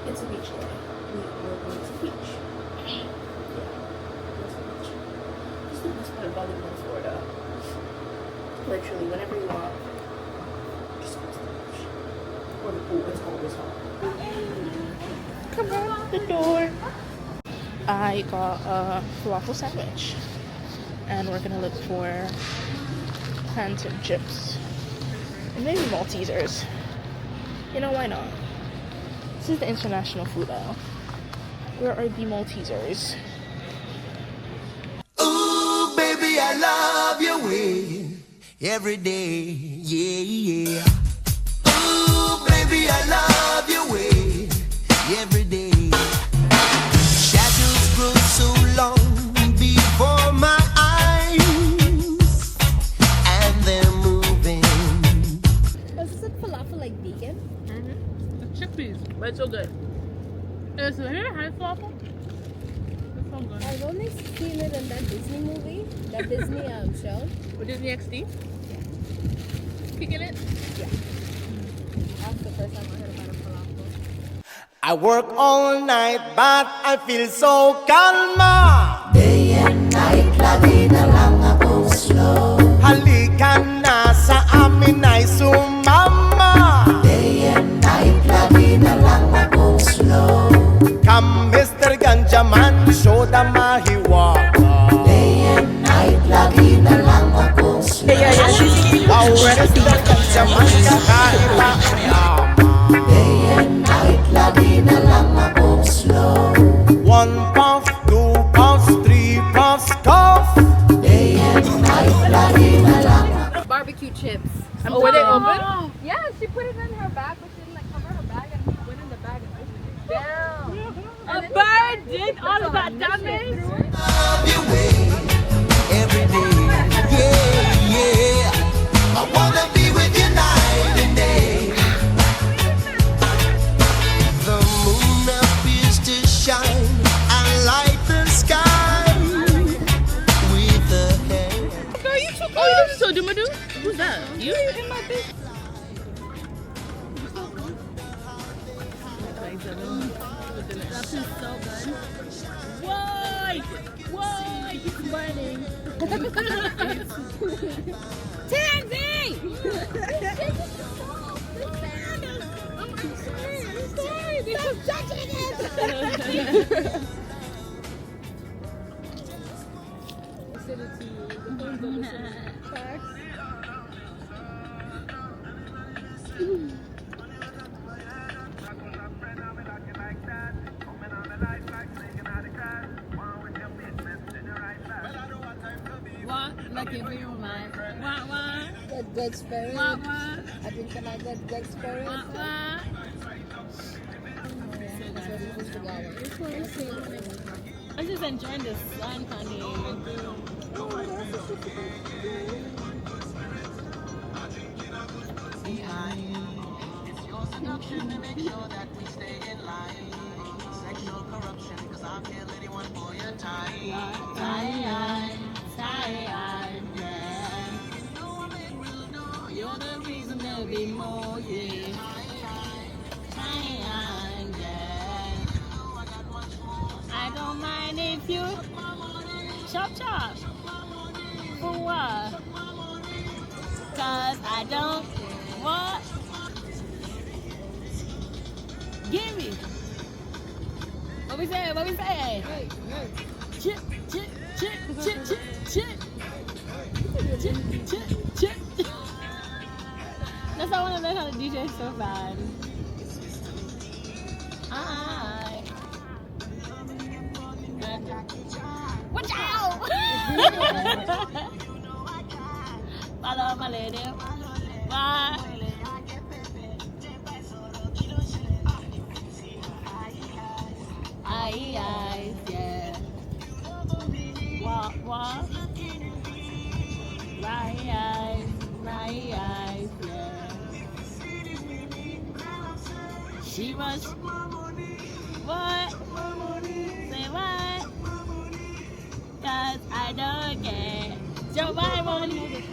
It's a beach day. We are going to the beach. Yeah. It's the beach. It's the best part of Bollywood, Florida. Literally, whenever you want, just go to the beach. Or the pool. It's always hot. Come out the door. I got a falafel sandwich. And we're gonna look for plantain chips. And maybe Maltesers. You know, why not? This is the international food aisle. Where are the Maltesers? Ooh, baby, I love your way every day, yeah, yeah. Ooh, baby, I love your way every day. Shadows grow so long before my eyes, and they're moving. Was it falafel like vegan? Mm-hmm. The chickpeas, but it's so good. Is it here? High falafel? It's so good. I've only seen it in that Disney movie, that Disney show. With Disney XD? Yeah. Kicking it? Yeah. That's the first time I heard about a falafel. I work all night, but I feel so calma. Day and night, lagi na lang ako slow. Halika na sa amin ay sumama. Day and night, lagi na lang ako slow. Come, Mr. Ganjaman, show the mahiwaga. Day and night, lagi na lang ako slow. Wow, Mr. Ganjaman, kakaiba ang yama. Day and night, lagi na lang ako slow. 1 puff, 2 puffs, 3 puffs, cough. Day and night, lagi na lang. Barbecue chips. Oh, were they open? Yeah, she put it in her bag, but she didn't like cover her bag and went in the bag and opened it. Damn. A bird did all of that damage? Love your way every day, yeah, yeah. I wanna be with you night and day. The moon appears to shine and light the sky with the hand. Girl, you too cool. Oh, so Dumadu? Who's that? You? In my face. That is so good. Why? Why? It's burning. Tansy! Stop touching it! What? Lucky for you, man. What? Good spirit. What? I think I like good spirit. What? I'm just enjoying the sun, honey. It's your seduction to make sure that we stay in line. Sexual corruption, cause I feel anyone for your time. Tired, yeah. You're the reason there'll be more, yeah. Tired, yeah. I don't mind if you chop. For what? Cause I don't what? Give me. What we say? Chip. That's why I want to learn how to DJ so bad. Watch out! Follow my lady. Why? Eyes, yeah. What? My eyes, yeah. She was. What? Say what? Cause I don't care. So my money.